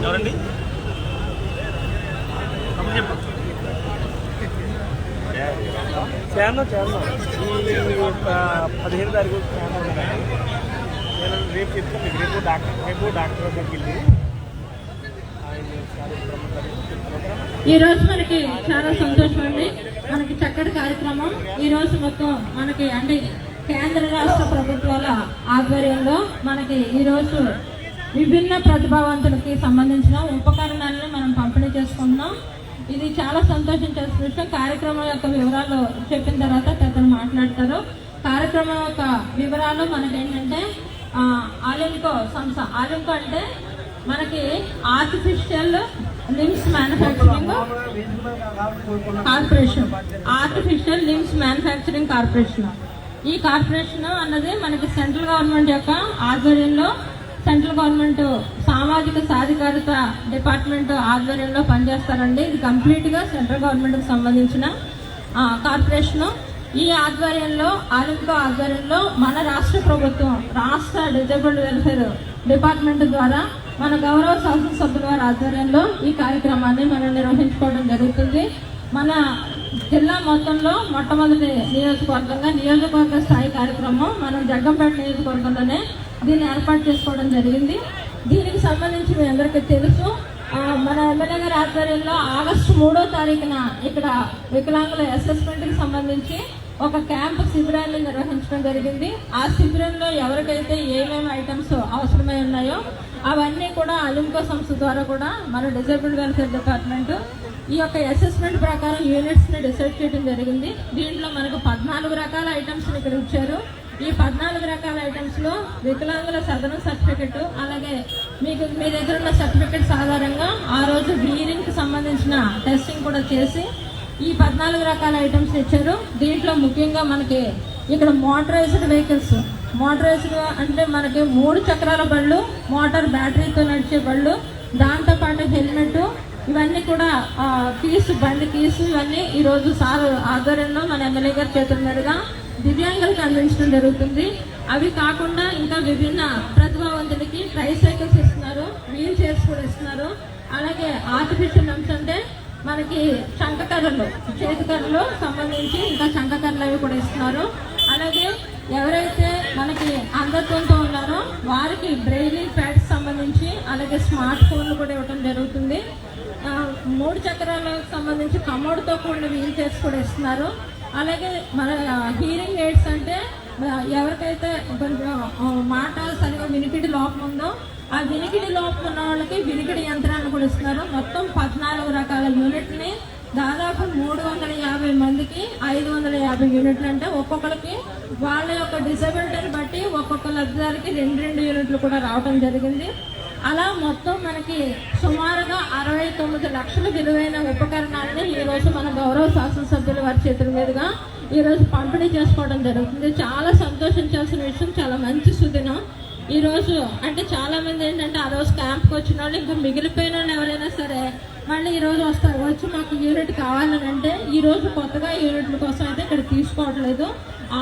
ఎవరండి చేరను ఈ 15 తారీఖు నేను రేపు చెప్తాను మీకు. రేపు డాక్టర్ దగ్గరికి వెళ్ళి ఈ రోజు మనకి చాలా సంతోషం అండి. మనకి చక్కటి కార్యక్రమం ఈ రోజు మొత్తం మనకి అంటే కేంద్ర రాష్ట్ర ప్రభుత్వాల ఆధ్వర్యంలో మనకి ఈ రోజు విభిన్న ప్రతిభావంతులకి సంబంధించిన ఉపకరణాలను మనం పంపిణీ చేసుకుంటున్నాం. ఇది చాలా సంతోషించాల్సిన విషయం. కార్యక్రమం యొక్క వివరాలు చెప్పిన తర్వాత పెద్దలు మాట్లాడతారు. కార్యక్రమం యొక్క వివరాలు మనకేంటంటే ఆలింకో సంస్థ. ఆలింకో అంటే మనకి artificial limbs manufacturing corporation. Artificial limbs manufacturing corporation. ఈ కార్పొరేషన్ అన్నది మనకి సెంట్రల్ గవర్నమెంట్ యొక్క ఆధ్వర్యంలో, సెంట్రల్ గవర్నమెంట్ సామాజిక సాధికారత డిపార్ట్మెంట్ ఆధ్వర్యంలో పనిచేస్తారండి. ఇది కంప్లీట్ గా సెంట్రల్ గవర్నమెంట్ కి సంబంధించిన కార్పొరేషన్. ఈ ఆధ్వర్యంలో ఆలింకో ఆధ్వర్యంలో మన రాష్ట్ర ప్రభుత్వం రాష్ట్ర డిజేబుల్డ్ వెల్ఫేర్ డిపార్ట్మెంట్ ద్వారా మన గౌరవ శాసనసభ్యుల వారి ఆధ్వర్యంలో ఈ కార్యక్రమాన్ని మనం నిర్వహించుకోవడం జరుగుతుంది. మన జిల్లా మొత్తంలో మొట్టమొదటి నియోజకవర్గ స్థాయి కార్యక్రమం మనం జగ్గంపేట నియోజకవర్గంలోనే దీన్ని ఏర్పాటు చేసుకోవడం జరిగింది. దీనికి సంబంధించి మీ అందరికీ తెలుసు, మన ఎమ్మెల్యే గారి ఆధ్వర్యంలో ఆగస్టు 3వ తారీఖున ఇక్కడ వికలాంగుల అసెస్మెంట్ కి సంబంధించి ఒక క్యాంప్ శిబిరాన్ని నిర్వహించడం జరిగింది. ఆ శిబిరంలో ఎవరికైతే ఏమేమి ఐటమ్స్ అవసరమై ఉన్నాయో అవన్నీ కూడా ఆలింకో సంస్థ ద్వారా కూడా మన డిజేబుల్డ్ వెల్ఫేర్ డిపార్ట్మెంట్ ఈ యొక్క అసెస్మెంట్ ప్రకారం యూనిట్స్ ని డిసైడ్ చేయడం జరిగింది. దీంట్లో మనకు 14 రకాల ఐటమ్స్ ఇక్కడ ఇచ్చారు. ఈ 14 రకాల ఐటమ్స్ లో వికలాంగుల సదరన్ సర్టిఫికెట్, అలాగే మీకు మీ దగ్గర ఉన్న సర్టిఫికెట్స్ ఆధారంగా ఆ రోజు హీరింగ్ కి సంబంధించిన టెస్టింగ్ కూడా చేసి ఈ 14 రకాల ఐటమ్స్ ఇచ్చారు. దీంట్లో ముఖ్యంగా మనకి ఇక్కడ మోటరైజ్డ్ వెహికల్స్. మోటరైజ్డ్ అంటే మనకి 3 చక్రాల బళ్ళు, మోటార్ బ్యాటరీతో నడిచే బళ్ళు, దాంతోపాటు హెల్మెట్, ఇవన్నీ కూడా బండి కీసు ఇవన్నీ ఈ రోజు సార్ ఆధ్వర్యంలో మన ఎమ్మెల్యే గారి చేతుల మీదుగా దివ్యాంగులకు అందించడం జరుగుతుంది. అవి కాకుండా ఇంకా విభిన్న ప్రతిభావంతులకి ట్రైసైకిల్స్ ఇస్తున్నారు, వీల్ చైర్స్ కూడా ఇస్తున్నారు. అలాగే ఆర్టిఫిషియల్ లమ్స్ అంటే మనకి చంకకర్రలు, చేతికర్రలు సంబంధించి ఇంకా చంకకర్రలు అవి కూడా ఇస్తున్నారు. అలాగే ఎవరైతే మనకి అంధత్వంతో ఉన్నారో వారికి బ్రెయిలీ ప్యాడ్స్ సంబంధించి అలాగే స్మార్ట్ ఫోన్లు కూడా ఇవ్వడం జరుగుతుంది. 3 చక్రాలకు సంబంధించి కమోడ్తో కూడిన వీల్ చైర్స్ కూడా ఇస్తున్నారు. అలాగే మన హీరింగ్ ఎయిడ్స్ అంటే ఎవరికైతే కొంచెం మాట సరిగా వినికిడి లోపం ఉందో ఆ వినికిడి లోపం ఉన్న వాళ్ళకి వినికిడి యంత్రాన్ని కూడా ఇస్తున్నారు. మొత్తం 14 రకాల యూనిట్ని దాదాపు 350 మందికి 550 యూనిట్లు, అంటే ఒక్కొక్కరికి వాళ్ళ యొక్క డిసబిలిటీని బట్టి ఒక్కొక్క లబ్ధిదారికి 2 యూనిట్లు కూడా రావడం జరిగింది. అలా మొత్తం మనకి సుమారుగా 69 లక్షల విలువైన ఉపకరణాలని ఈ రోజు మన గౌరవ శాసనసభ్యుల వారి చేతుల మీదుగా ఈ రోజు పంపిణీ చేసుకోవడం జరుగుతుంది. చాలా సంతోషించాల్సిన విషయం, చాలా మంచి సుదినం. ఈ రోజు అంటే చాలా మంది ఏంటంటే ఆ రోజు క్యాంప్కి వచ్చిన వాళ్ళు ఇంకా మిగిలిపోయిన వాళ్ళు ఎవరైనా సరే మళ్ళీ ఈ రోజు వస్తారు, వచ్చి మాకు యూనిట్ కావాలని అంటే ఈ రోజు కొత్తగా యూనిట్ల కోసం అయితే ఇక్కడ తీసుకోవట్లేదు.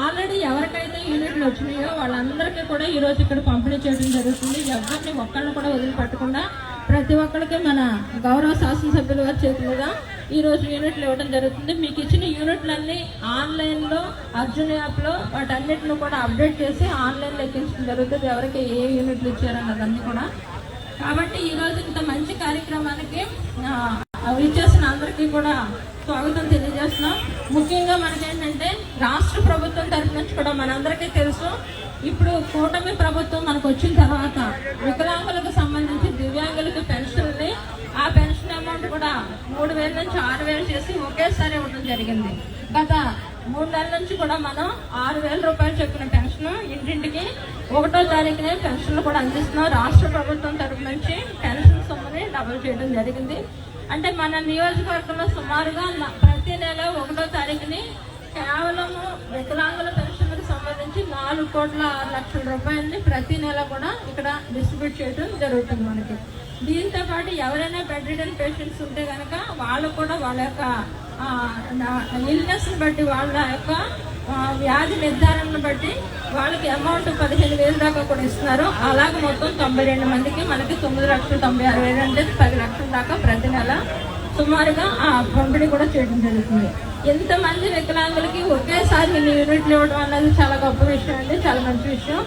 ఆల్రెడీ ఎవరికైతే యూనిట్లు వచ్చినాయో వాళ్ళందరికీ కూడా ఈ రోజు ఇక్కడ పంపిణీ చేయడం జరుగుతుంది. ఎవరిని ఒక్కళ్ళని కూడా వదిలిపెట్టకుండా ప్రతి ఒక్కరికి మన గౌరవ శాసనసభ్యుల వారి చేతులుగా ఈ రోజు యూనిట్లు ఇవ్వడం జరుగుతుంది. మీకు ఇచ్చిన యూనిట్లన్నీ ఆన్లైన్లో అర్జున్ యాప్లో వాటన్నిటిని కూడా అప్డేట్ చేసి ఆన్లైన్లో ఎక్కించడం జరుగుతుంది, ఎవరికి ఏ యూనిట్లు ఇచ్చారన్నదన్నీ కూడా. కాబట్టి ఈ రోజు ఇంత మంచి కార్యక్రమానికి ఇచ్చేసిన అందరికీ కూడా స్వాగతం తెలియజేస్తున్నాం. ముఖ్యంగా మనకేంటంటే రాష్ట్ర ప్రభుత్వం తరఫు నుంచి కూడా మనందరికీ తెలుసు, ఇప్పుడు కూటమి ప్రభుత్వం మనకు వచ్చిన తర్వాత వికలాంగులకు సంబంధించి దివ్యాంగులకు పెన్షన్ని ఆ పెన్షన్ అమౌంట్ కూడా 3,000 నుంచి 6,000 చేసి ఒకేసారి ఇవ్వడం జరిగింది. గత 3 నెలల నుంచి కూడా మనం 6,000 రూపాయలు చెప్పిన పెన్షన్ ఇంటింటికి 1వ తారీఖునే పెన్షన్లు కూడా అందిస్తున్నాం. రాష్ట్ర ప్రభుత్వం తరఫు నుంచి పెన్షన్ సొమ్ముని డబుల్ చేయడం జరిగింది. అంటే మన నియోజకవర్గంలో సుమారుగా ప్రతి నెల 1వ తారీఖుని కేవలము వికలాంగుల పెన్షన్లకు సంబంధించి నుంచి 4,06,00,000 రూపాయలని ప్రతి నెల కూడా ఇక్కడ డిస్ట్రిబ్యూట్ చేయడం జరుగుతుంది మనకి. దీంతో పాటు ఎవరైనా బెడ్ రిడన్ పేషెంట్స్ ఉంటే కనుక వాళ్ళు కూడా వాళ్ళ యొక్క ఇల్నెస్ని బట్టి వాళ్ళ యొక్క వ్యాధి నిర్ధారణను బట్టి వాళ్ళకి అమౌంట్ 15,000 దాకా కూడా ఇస్తున్నారు. అలాగే మొత్తం 92 మందికి మనకి 9,96,000 అంటే 10 లక్షల దాకా ప్రతి నెల సుమారుగా ఆ పంపిణీ కూడా చేయడం జరుగుతుంది. ఎంతమంది వికలాంగులకి ఒకేసారి ఇన్ని యూనిట్లు ఇవ్వడం అనేది చాలా గొప్ప విషయం అండి, చాలా మంచి విషయం.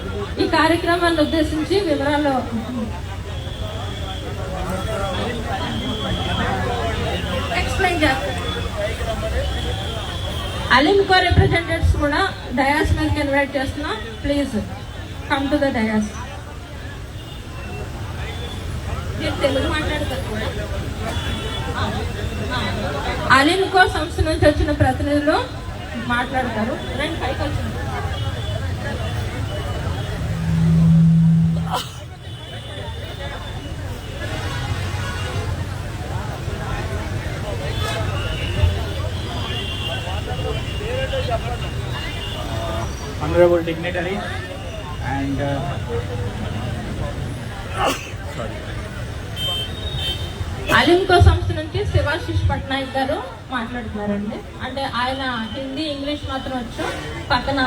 ఈ కార్యక్రమాన్ని ఉద్దేశించి వివరాలు ఎక్స్ప్లెయిన్ చేస్తారు. అలింకో రిప్రజెంటేటివ్స్ కూడా డయాస్ మీదకి ఇన్వైట్ చేస్తున్నాం. Please come to the dais. మీరు తెలుగు మాట్లాడతారు కూడా. అలింకో సంస్థ నుంచి వచ్చిన ప్రతినిధులు మాట్లాడతారు. రెండు పైకి వచ్చింది. Honorable dignitaries and అలింకో సంస్థ నుంచి శివాశిష్ పట్నాయక్ గారు మాట్లాడుతున్నారండి. అంటే ఆయన హిందీ ఇంగ్లీష్ మాత్రం వచ్చు. పక్కన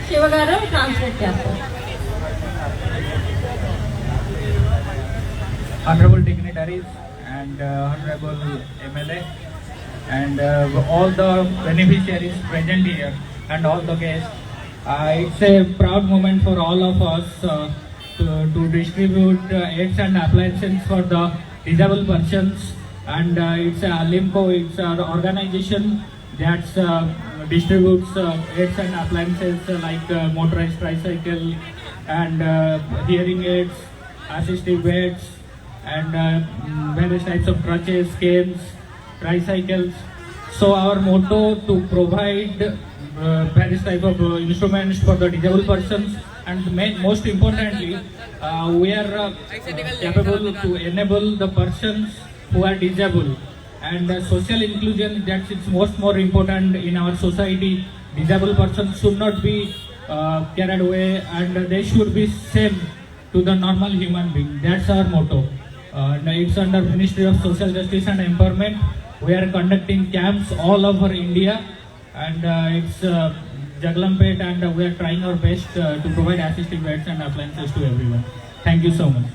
శివ గారు ట్రాన్స్లేట్ చేస్తారు. Honorable dignitaries and honorable MLA and all the beneficiaries present here and all the guests. It's a proud moment for all of us to distribute aids and appliances for the disabled persons. And it's Alimco, it's an organization that distributes aids and appliances like motorized tricycle and hearing aids, assistive beds, and various types of crutches, canes, tricycles. So our motto to provide various type of instruments for the disabled persons, and most importantly we are capable to enable the persons who are disabled, and social inclusion, that's it's most more important in our society. Disabled persons should not be carried away, and they should be same to the normal human being. That's our motto. It's under Ministry of Social Justice and Empowerment. We are conducting camps all over India, and it's Jaglampet, and we are trying our best to provide assistive beds and appliances to everyone. Thank you so much.